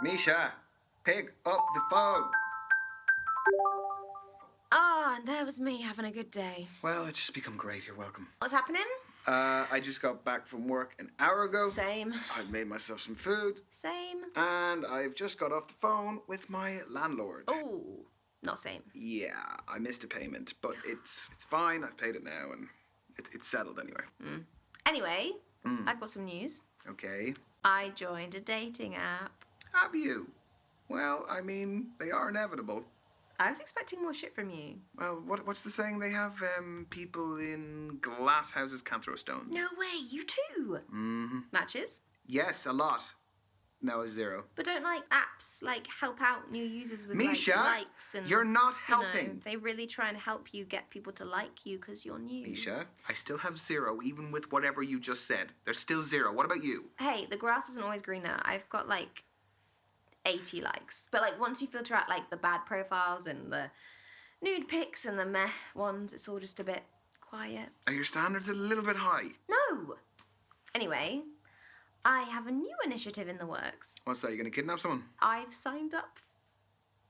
Misha, pick up the phone. Ah, and there was me having a good day. Well, it's just become great. You're welcome. What's happening? I just got back from work an hour ago. Same. I've made myself some food. Same. And I've just got off the phone with my landlord. Oh, not same. Yeah, I missed a payment, but it's fine. I've paid it now, and it's settled anyway. Anyway, I've got some news. Okay. I joined a dating app. Have you? Well, I mean, they are inevitable. I was expecting more shit from you. Well, what's the saying? They have people in glass houses can't throw stones. No way, you too. Mm-hmm. Matches? Yes, a lot. No, a zero. But don't apps help out new users with Misha, likes and you're not you know, helping. they really try and help you get people to like you because you're new. Misha, I still have zero, even with whatever you just said. There's still zero. What about you? Hey, the grass isn't always greener. I've got 80 likes. But once you filter out the bad profiles and the nude pics and the meh ones, it's all just a bit quiet. Are your standards a little bit high? No! Anyway, I have a new initiative in the works. What's that? You gonna kidnap someone? I've signed up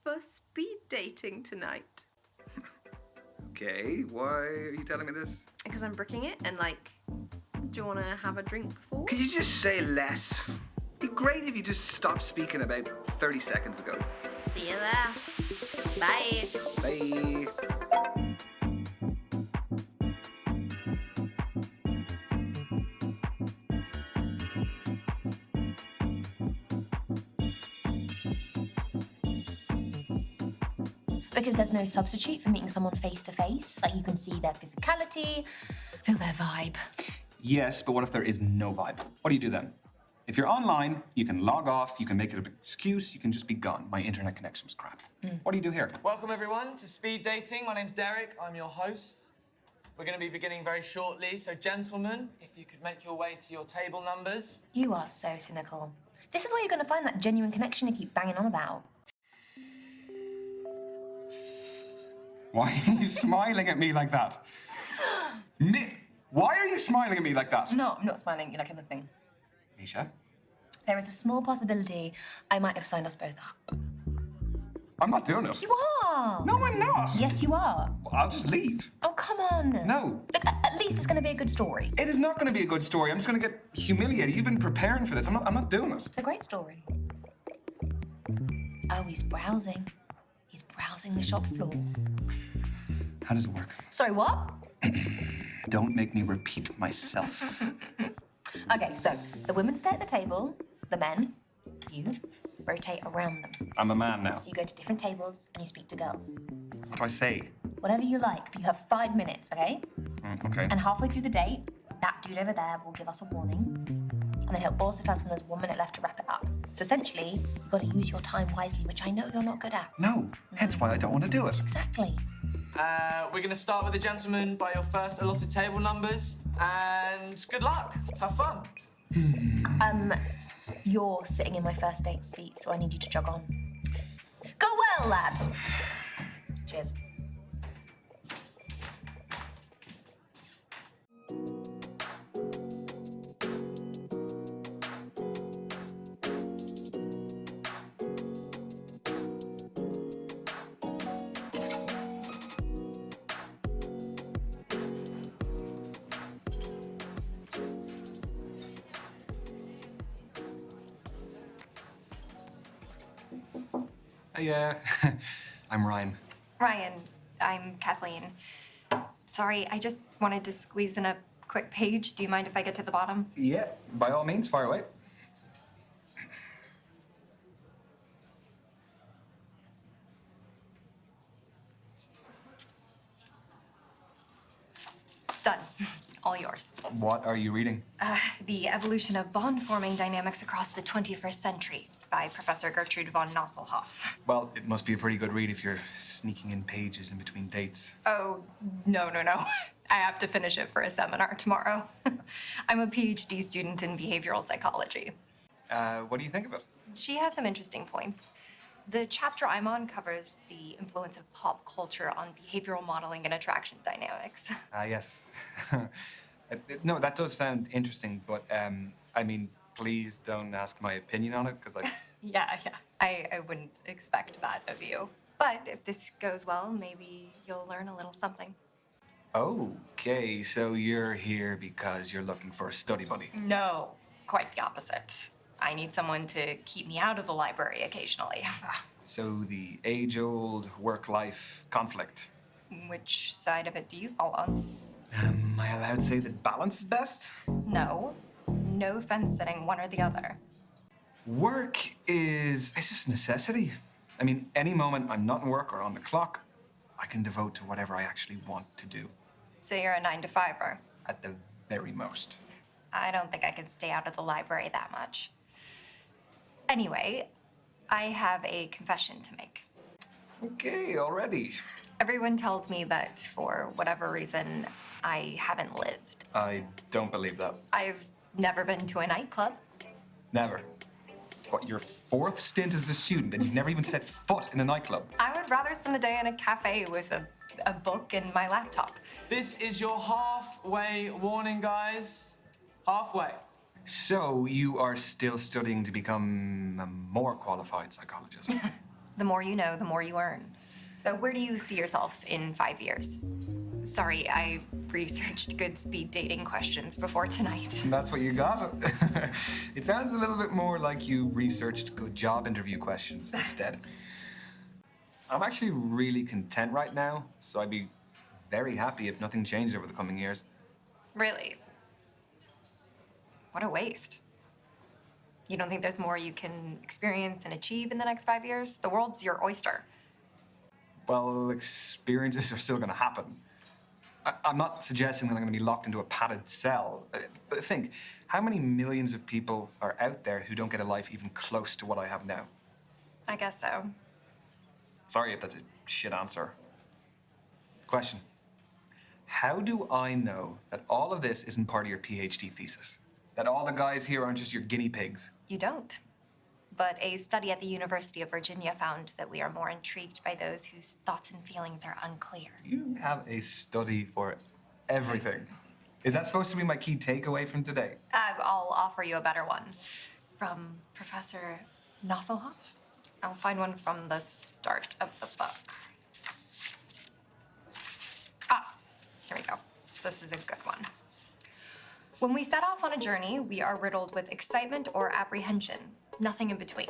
for speed dating tonight. Okay, why are you telling me this? Because I'm bricking it and do you want to have a drink before? Could you just say less? It'd be great if you just stopped speaking about 30 seconds ago. See you there. Bye. Bye. Because there's no substitute for meeting someone face to face. You can see their physicality, feel their vibe. Yes, but what if there is no vibe? What do you do then? If you're online, you can log off, you can make it an excuse, you can just be gone. My internet connection was crap. What do you do here? Welcome everyone to Speed Dating. My name's Derek, I'm your host. We're going to be beginning very shortly, so gentlemen, if you could make your way to your table numbers. You are so cynical. This is where you're going to find that genuine connection you keep banging on about. Why are you smiling at me like that? Why are you smiling at me like that? No, I'm not smiling. You like anything. Misha? There is a small possibility I might have signed us both up. I'm not doing it. You are! No, I'm not. Yes, you are. I'll just leave. Oh, come on. No. Look, at least it's going to be a good story. It is not going to be a good story. I'm just going to get humiliated. You've been preparing for this. I'm not doing it. It's a great story. Oh, he's browsing. He's browsing the shop floor. How does it work? Sorry, what? Don't make me repeat myself. Okay, so the women stay at the table, the men, you, rotate around them. I'm a man now. So you go to different tables and you speak to girls. What do I say? Whatever you like, but you have 5 minutes, okay? Okay. And halfway through the date, that dude over there will give us a warning. And then he'll also tell us when there's 1 minute left to wrap it up. So essentially, you've got to use your time wisely, which I know you're not good at. No, hence why I don't want to do it. Exactly. We're going to start with the gentlemen by your first allotted table numbers, and good luck. Have fun. You're sitting in my first date seat, so I need you to jog on. Go well, lad. Cheers. Hey, I'm Ryan. Ryan, I'm Kathleen. Sorry, I just wanted to squeeze in a quick page. Do you mind if I get to the bottom? Yeah, by all means, fire away. Done. All yours. What are you reading? The Evolution of Bond-Forming Dynamics Across the 21st Century by Professor Gertrude von Nosselhoff. Well, it must be a pretty good read if you're sneaking in pages in between dates. Oh, no. I have to finish it for a seminar tomorrow. I'm a PhD student in behavioral psychology. What do you think of it? She has some interesting points. The chapter I'm on covers the influence of pop culture on behavioral modeling and attraction dynamics. Yes. No, that does sound interesting, but I mean, please don't ask my opinion on it, because Yeah. I wouldn't expect that of you. But if this goes well, maybe you'll learn a little something. Okay, so you're here because you're looking for a study buddy. No, quite the opposite. I need someone to keep me out of the library occasionally. So the age-old work-life conflict. Which side of it do you fall on? Am I allowed to say that balance is best? No. No fence sitting, one or the other. Work it's just a necessity. I mean, any moment I'm not in work or on the clock, I can devote to whatever I actually want to do, So you're a 9-to-5er. at the very most. I don't think I could stay out of the library that much. Anyway, I have a confession to make. Okay, already. Everyone tells me that for whatever reason, I haven't lived. I don't believe that. I've never been to a nightclub. Never. What, your fourth stint as a student and you've never even set foot in a nightclub? I would rather spend the day in a cafe with a book and my laptop. This is your halfway warning, guys. Halfway. So you are still studying to become a more qualified psychologist? The more you know, the more you earn. So where do you see yourself in 5 years? Sorry, I researched good speed dating questions before tonight. That's what you got? It sounds a little bit more like you researched good job interview questions instead. I'm actually really content right now, so I'd be very happy if nothing changed over the coming years. Really? What a waste. You don't think there's more you can experience and achieve in the next 5 years? The world's your oyster. Well, experiences are still gonna happen. I'm not suggesting that I'm gonna be locked into a padded cell, but think, how many millions of people are out there who don't get a life even close to what I have now? I guess so. Sorry if that's a shit answer. Question. How do I know that all of this isn't part of your PhD thesis? That all the guys here aren't just your guinea pigs? You don't. But a study at the University of Virginia found that we are more intrigued by those whose thoughts and feelings are unclear. You have a study for everything. Is that supposed to be my key takeaway from today? I'll offer you a better one. From Professor Nosselhoff? I'll find one from the start of the book. Here we go. This is a good one. When we set off on a journey, we are riddled with excitement or apprehension. Nothing in between.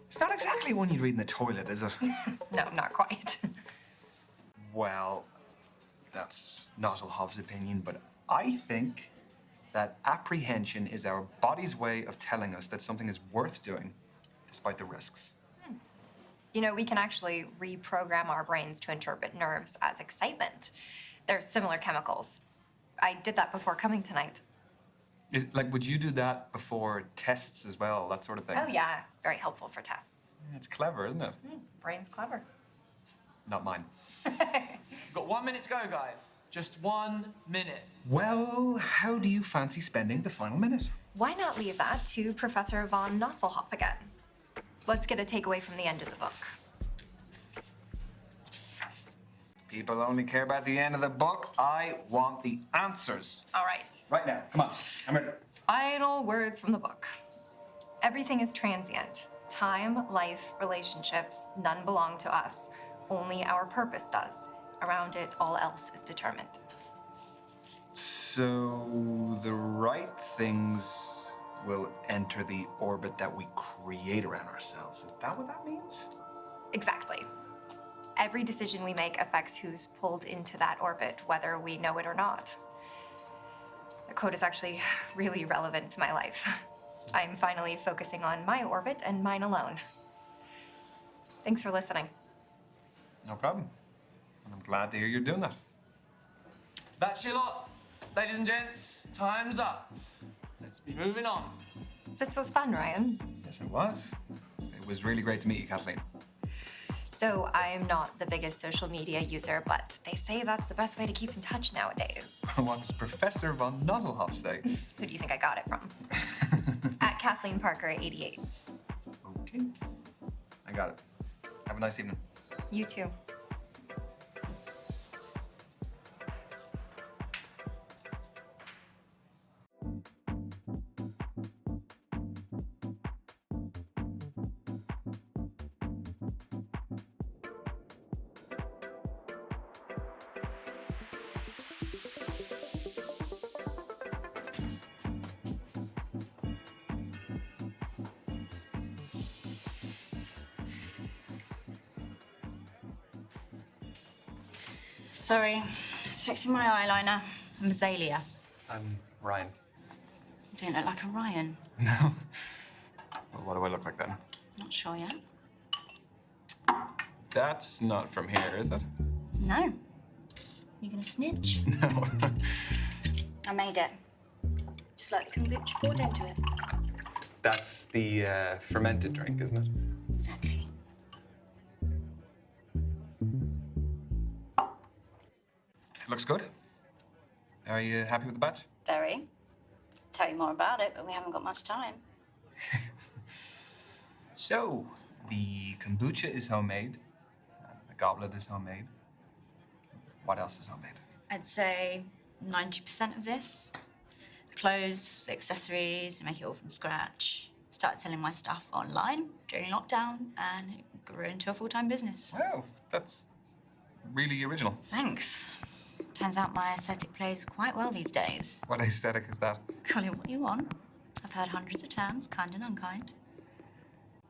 It's not exactly one you'd read in the toilet, is it? No, not quite. Well, that's Nosselhoff's opinion, but I think that apprehension is our body's way of telling us that something is worth doing, despite the risks. You know, we can actually reprogram our brains to interpret nerves as excitement. They're similar chemicals. I did that before coming tonight. Would you do that before tests as well, that sort of thing? Oh, yeah. Very helpful for tests. It's clever, isn't it? Brain's clever. Not mine. We've got 1 minute to go, guys. Just 1 minute. Well, how do you fancy spending the final minute? Why not leave that to Professor von Nosselhoff again? Let's get a takeaway from the end of the book. People only care about the end of the book. I want the answers. All right. Right now, come on, I'm ready. Final words from the book. Everything is transient. Time, life, relationships, none belong to us. Only our purpose does. Around it, all else is determined. So the right things will enter the orbit that we create around ourselves. Is that what that means? Exactly. Every decision we make affects who's pulled into that orbit, whether we know it or not. The quote is actually really relevant to my life. I'm finally focusing on my orbit and mine alone. Thanks for listening. No problem. And I'm glad to hear you're doing that. That's your lot. Ladies and gents, time's up. Let's be moving on. This was fun, Ryan. Yes, it was. It was really great to meet you, Kathleen. So I'm not the biggest social media user, but they say that's the best way to keep in touch nowadays. What does Professor von Nosselhoff say? Who do you think I got it from? At Kathleen Parker 88. Okay. I got it. Have a nice evening. You too. Sorry, just fixing my eyeliner. I'm Azalea. I'm Ryan. You don't look like a Ryan. No? Well, what do I look like then? Not sure yet. That's not from here, is it? No. You gonna snitch? No. I made it. Just like the kombucha poured into it. That's the fermented drink, isn't it? Exactly. It looks good. Are you happy with the batch? Very. Tell you more about it, but we haven't got much time. So, the kombucha is homemade. The goblet is homemade. What else is homemade? I'd say 90% of this. The clothes, the accessories, I make it all from scratch. Started selling my stuff online during lockdown and it grew into a full-time business. Wow, that's really original. Thanks. Turns out my aesthetic plays quite well these days. What aesthetic is that? Call it what you want. I've heard hundreds of terms, kind and unkind.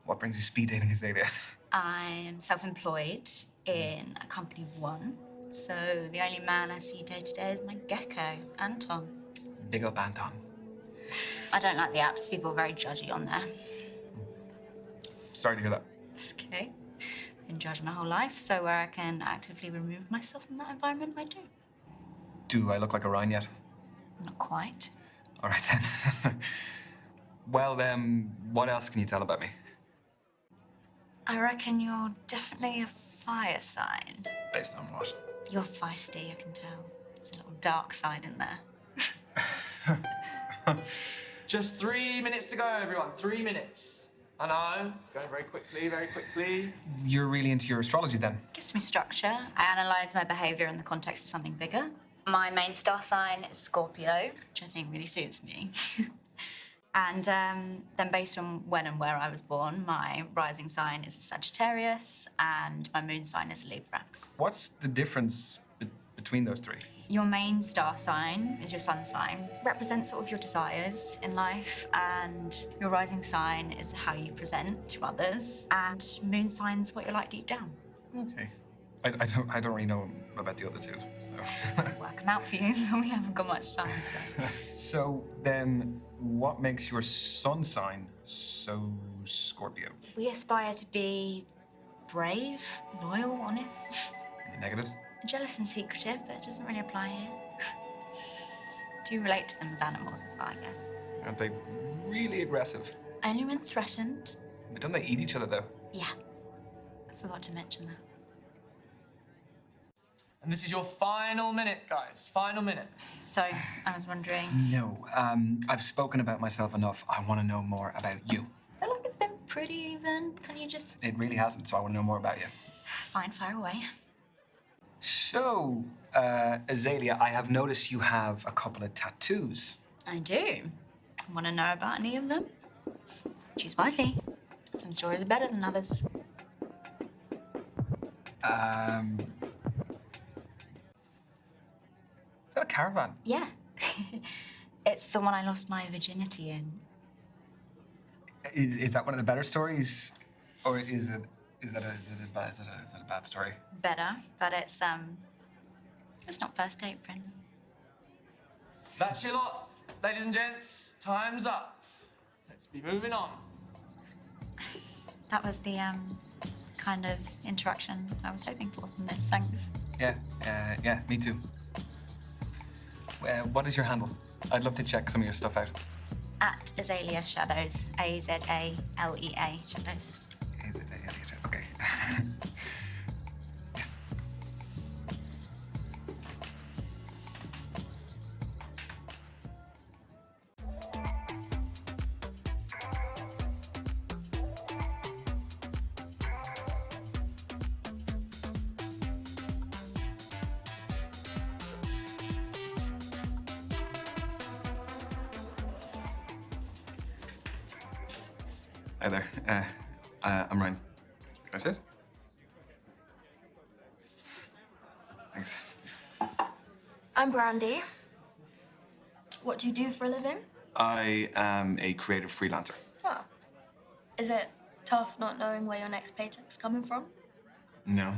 What brings you speed dating, Azalea? I am self-employed in a company of one. So the only man I see day to day is my gecko, Anton. Big up, Anton. I don't like the apps. People are very judgy on there. Sorry to hear that. It's okay. Been judged my whole life, so where I can actively remove myself from that environment, I do. Do I look like a Ryan yet? Not quite. All right, then. Well, what else can you tell about me? I reckon you're definitely a fire sign. Based on what? You're feisty, I can tell. There's a little dark side in there. Just 3 minutes to go, everyone. 3 minutes. I know, it's going very quickly, very quickly. You're really into your astrology then? Gives me structure. I analyse my behaviour in the context of something bigger. My main star sign is Scorpio, which I think really suits me. And then based on when and where I was born, my rising sign is a Sagittarius and my moon sign is a Libra. What's the difference between those three? Your main star sign is your sun sign, represents sort of your desires in life, and your rising sign is how you present to others, and moon sign's what you're like deep down. Okay. I don't really know about the other two, so. Work them out for you, we haven't got much time, so. So then, what makes your sun sign so Scorpio? We aspire to be brave, loyal, honest, Any negatives? jealous and secretive, but it doesn't really apply here. Do relate to them as animals as well, I guess. Aren't they really aggressive? Only when threatened. But don't they eat each other though? Yeah, I forgot to mention that. And this is your final minute, guys. Final minute. So, I was wondering, No. I've spoken about myself enough. I want to know more about you. I feel like it's been pretty even. Can you just... It really hasn't, so I want to know more about you. Fine, fire away. So, Azalea, I have noticed you have a couple of tattoos. I do. Want to know about any of them? Choose wisely. Some stories are better than others. Is that a caravan? Yeah. It's the one I lost my virginity in. Is that one of the better stories, or is it a bad story? Better, but it's not first date friendly. That's your lot. Ladies and gents, time's up. Let's be moving on. That was the kind of interaction I was hoping for from this. Thanks. Yeah, me too. What is your handle? I'd love to check some of your stuff out. At Azalea Shadows. Azalea Shadows. Okay. Hi there. I'm Ryan. Can I sit? Thanks. I'm Brandy. What do you do for a living? I am a creative freelancer. Oh. Is it tough not knowing where your next paycheck's coming from? No.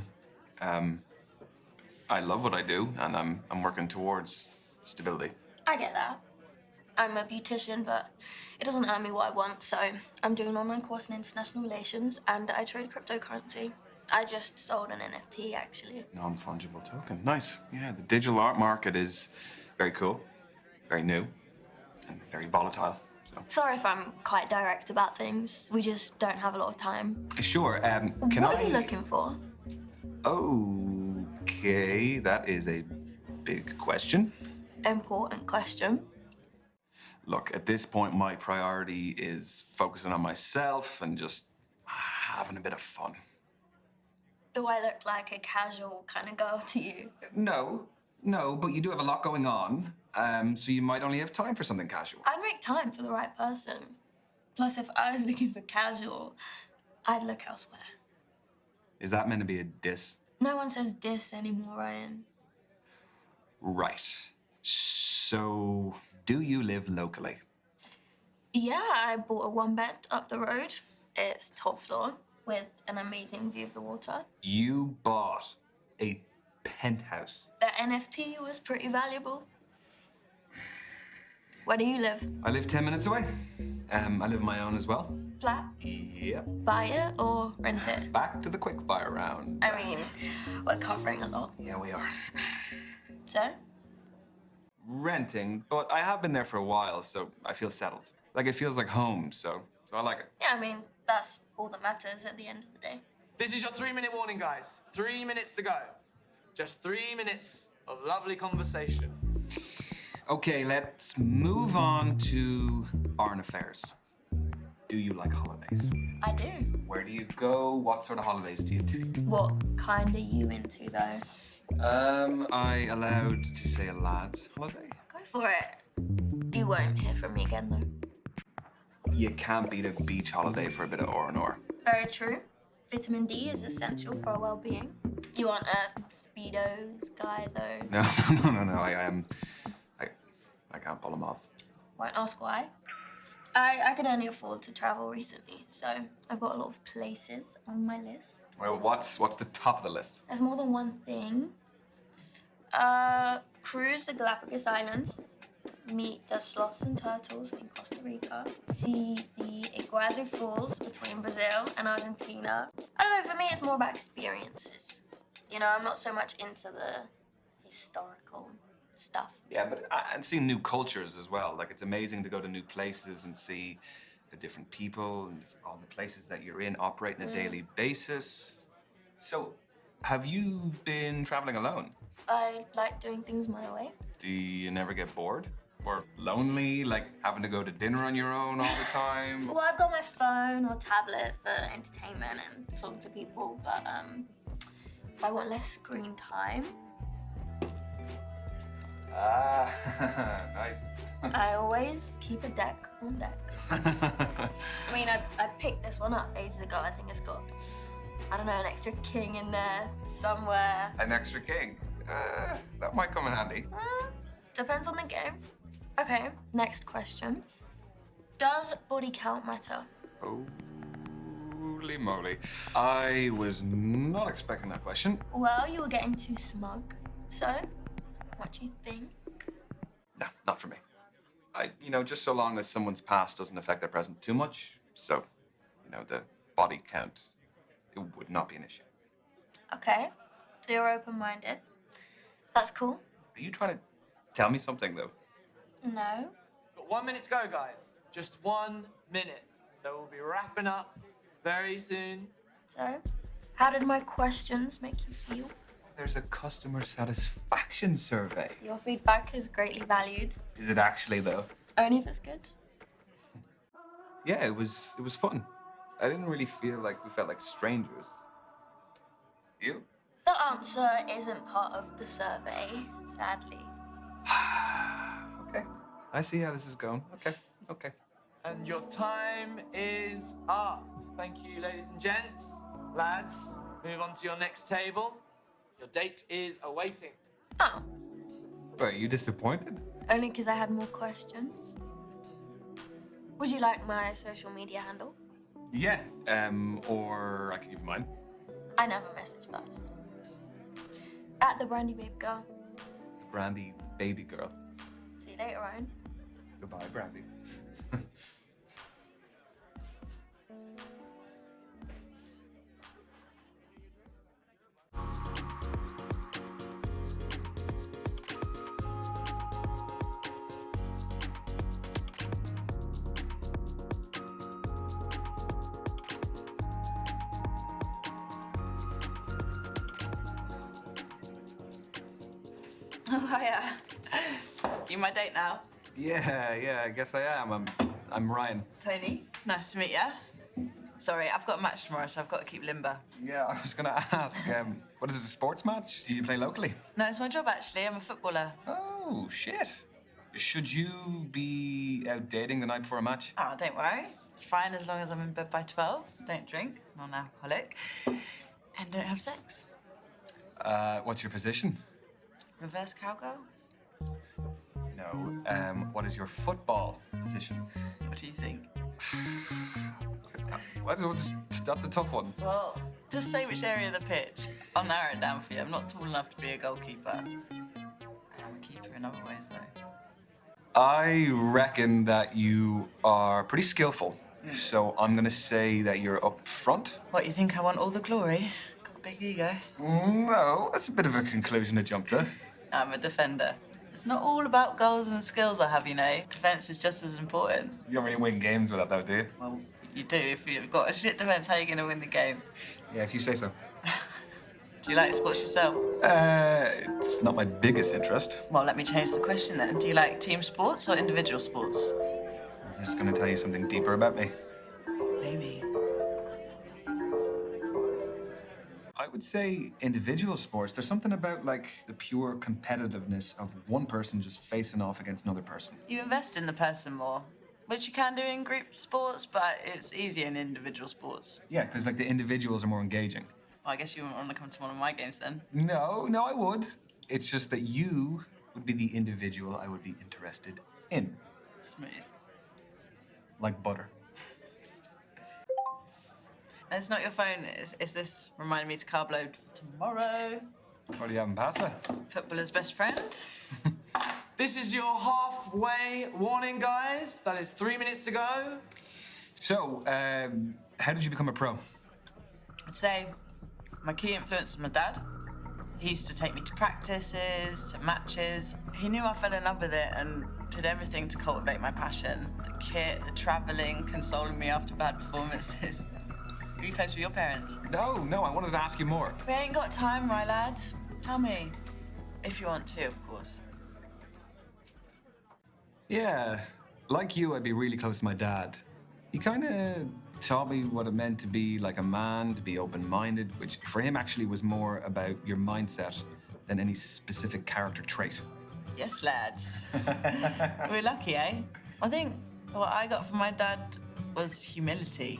I love what I do, and I'm working towards stability. I get that. I'm a beautician, but it doesn't earn me what I want, so I'm doing an online course in international relations and I trade cryptocurrency. I just sold an NFT, actually. Non-fungible token. Nice. Yeah, the digital art market is very cool, very new, and very volatile. So. Sorry if I'm quite direct about things. We just don't have a lot of time. Sure. Can What I? are you looking for? Okay, that is a big question. Important question. Look, at this point, my priority is focusing on myself and just having a bit of fun. Do I look like a casual kind of girl to you? No, but you do have a lot going on, so you might only have time for something casual. I'd make time for the right person. Plus, if I was looking for casual, I'd look elsewhere. Is that meant to be a diss? No one says diss anymore, Ryan. Right. So, do you live locally? Yeah, I bought a one-bed up the road. It's top floor with an amazing view of the water. You bought a penthouse. The NFT was pretty valuable. Where do you live? I live 10 minutes away. I live on my own as well. Flat? Yep. Buy it or rent it? Back to the quickfire round. I mean, we're covering a lot. Yeah, we are. So? Renting, but I have been there for a while, so I feel settled. Like it feels like home, so I like it. Yeah, I mean, that's all that matters at the end of the day. This is your 3-minute warning, guys. 3 minutes to go. Just 3 minutes of lovely conversation. Okay, let's move on to foreign affairs. Do you like holidays? I do. Where do you go? What sort of holidays do you take? What kind are you into, though? I allowed to say a lad's holiday? Go for it. You won't hear from me again, though. You can't beat a beach holiday for a bit of R&R. Very true. Vitamin D is essential for our well-being. You aren't a Speedos guy, though. No, I can't pull them off. Won't ask why. I could only afford to travel recently, so I've got a lot of places on my list. Well, what's the top of the list? There's more than one thing. Cruise the Galapagos Islands, meet the sloths and turtles in Costa Rica, see the Iguazu Falls between Brazil and Argentina. I don't know, for me it's more about experiences. You know, I'm not so much into the historical stuff. Yeah, but and seeing new cultures as well. Like, it's amazing to go to new places and see the different people and all the places that you're in operate on a daily basis. So, have you been traveling alone? I like doing things my way. Do you never get bored? Or lonely, like having to go to dinner on your own all the time? Well, I've got my phone or tablet for entertainment and talk to people, but if I want less screen time, Ah, nice. I always keep a deck on deck. I mean, I picked this one up ages ago. I think it's got, I don't know, an extra king in there somewhere. An extra king? That might come in handy. Depends on the game. Okay, next question. Does body count matter? Holy moly. I was not expecting that question. Well, you were getting too smug. So, what do you think? No, not for me. Just so long as someone's past doesn't affect their present too much. So, the body count, it would not be an issue. Okay, so you're open-minded. That's cool. Are you trying to tell me something, though? No. Got 1 minute to go, guys. Just 1 minute. So we'll be wrapping up very soon. So, how did my questions make you feel? There's a customer satisfaction survey. Your feedback is greatly valued. Is it actually, though? Only if it's good. Yeah, it was fun. I didn't really feel like we felt like strangers. You? The answer isn't part of the survey, sadly. Okay. I see how this is going. Okay. And your time is up. Thank you, ladies and gents. Lads, move on to your next table. Your date is awaiting. Oh, Wait, are you disappointed? only because I had more questions. Would you like my social media handle? Yeah. Or I could give you mine. I never message first. At the Brandy Babe Girl. Brandy baby girl. See you later, Ryan. Goodbye, Brandy. Oh, hiya. You my date now? Yeah, I guess I am. I'm Ryan. Tony, nice to meet you. Sorry, I've got a match tomorrow, so I've got to keep limber. Yeah, I was gonna ask, what is it, a sports match? Do you play locally? No, it's my job, actually. I'm a footballer. Oh, shit. Should you be out dating the night before a match? Oh, don't worry. It's fine as long as I'm in bed by 12. Don't drink, non-alcoholic, and don't have sex. What's your position? Reverse cowgirl? No. What is your football position? What do you think? That's a tough one. Well, just say which area of the pitch. I'll narrow it down for you. I'm not tall enough to be a goalkeeper. I am a keeper in other ways, though. I reckon that you are pretty skillful. So I'm gonna say that you're up front. What, you think I want all the glory? Got a big ego. No, that's a bit of a conclusion to jump to. I'm a defender. It's not all about goals and skills I have, you know. Defence is just as important. You don't really win games with that, though, do you? Well, you do. If you've got a shit defence, how are you going to win the game? Yeah, if you say so. Do you like sports yourself? It's not my biggest interest. Well, let me change the question then. Do you like team sports or individual sports? Is this gonna tell you something deeper about me? Maybe. I would say individual sports. There's something about, like, the pure competitiveness of one person just facing off against another person. You invest in the person more, which you can do in group sports, but it's easier in individual sports. Yeah, because, like, the individuals are more engaging. Well, I guess you wouldn't want to come to one of my games then. No, I would. It's just that you would be the individual I would be interested in. Smooth. Like butter. It's not your phone. Is this reminding me to carb load for tomorrow? What are you having pasta? Footballer's best friend. This is your halfway warning, guys. That is 3 minutes to go. So, how did you become a pro? I'd say my key influence was my dad. He used to take me to practices, to matches. He knew I fell in love with it and did everything to cultivate my passion. The kit, the travelling, consoling me after bad performances. Are you close with your parents? No, I wanted to ask you more. We ain't got time, my lad. Tell me. If you want to, of course. Yeah, like you, I'd be really close to my dad. He kind of taught me what it meant to be like a man, to be open-minded, which for him actually was more about your mindset than any specific character trait. Yes, lads. We're lucky, eh? I think what I got from my dad was humility.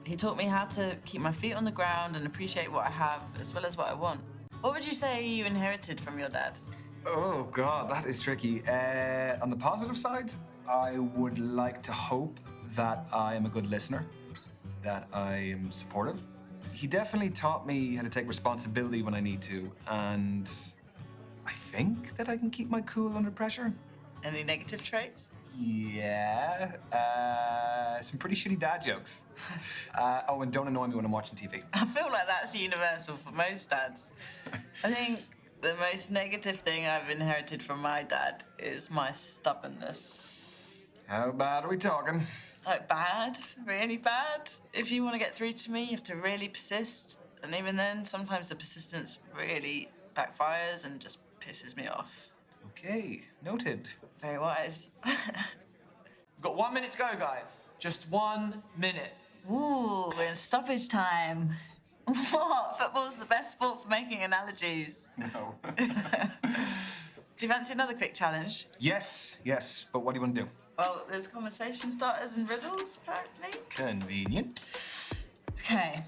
He taught me how to keep my feet on the ground and appreciate what I have as well as what I want. What would you say you inherited from your dad? Oh, God, that is tricky. On the positive side, I would like to hope that I am a good listener, that I am supportive. He definitely taught me how to take responsibility when I need to, and I think that I can keep my cool under pressure. Any negative traits? Yeah, some pretty shitty dad jokes. Oh, and don't annoy me when I'm watching TV. I feel like that's universal for most dads. I think the most negative thing I've inherited from my dad is my stubbornness. How bad are we talking? Like bad, really bad. If you want to get through to me, you have to really persist. And even then, sometimes the persistence really backfires and just pisses me off. Okay, noted. Very wise. We've got 1 minute to go, guys. Just 1 minute. Ooh, we're in stoppage time. What? Football's the best sport for making analogies. No. Do you fancy another quick challenge? Yes, but what do you want to do? Well, there's conversation starters and riddles, apparently. Convenient. Okay.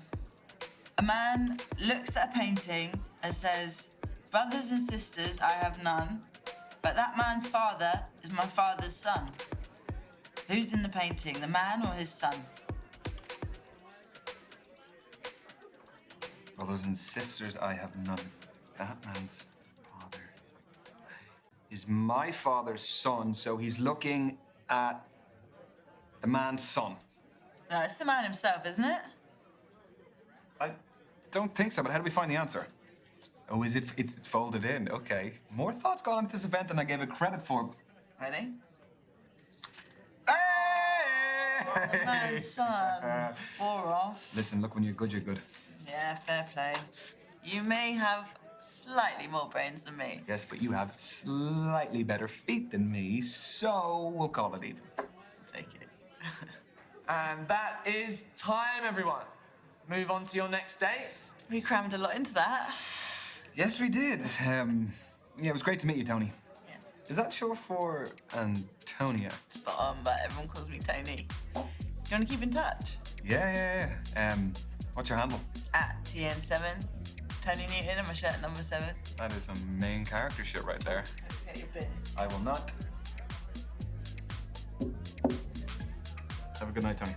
A man looks at a painting and says, "Brothers and sisters, I have none, but that man's father is my father's son." Who's in the painting, the man or his son? Brothers and sisters, I have none. That man's father is my father's son, so he's looking at the man's son. No, it's the man himself, isn't it? I don't think so, but how do we find the answer? Oh, is it? It's folded in. Okay. More thoughts gone into this event than I gave it credit for. Ready? Hey! Man's son. Bore off. Listen, look, when you're good, you're good. Yeah, fair play. You may have slightly more brains than me. Yes, but you have slightly better feet than me, so we'll call it even. Take it. And that is time, everyone. Move on to your next date. We crammed a lot into that. Yes, we did. Yeah, it was great to meet you, Tony. Yeah. Is that short for Antonia? Spot on, but everyone calls me Tony. Do you want to keep in touch? Yeah. What's your handle? At TN7. Tony Newton and my shirt number 7. That is some main character shit right there. Get your bit. I will not. Have a good night, Tony.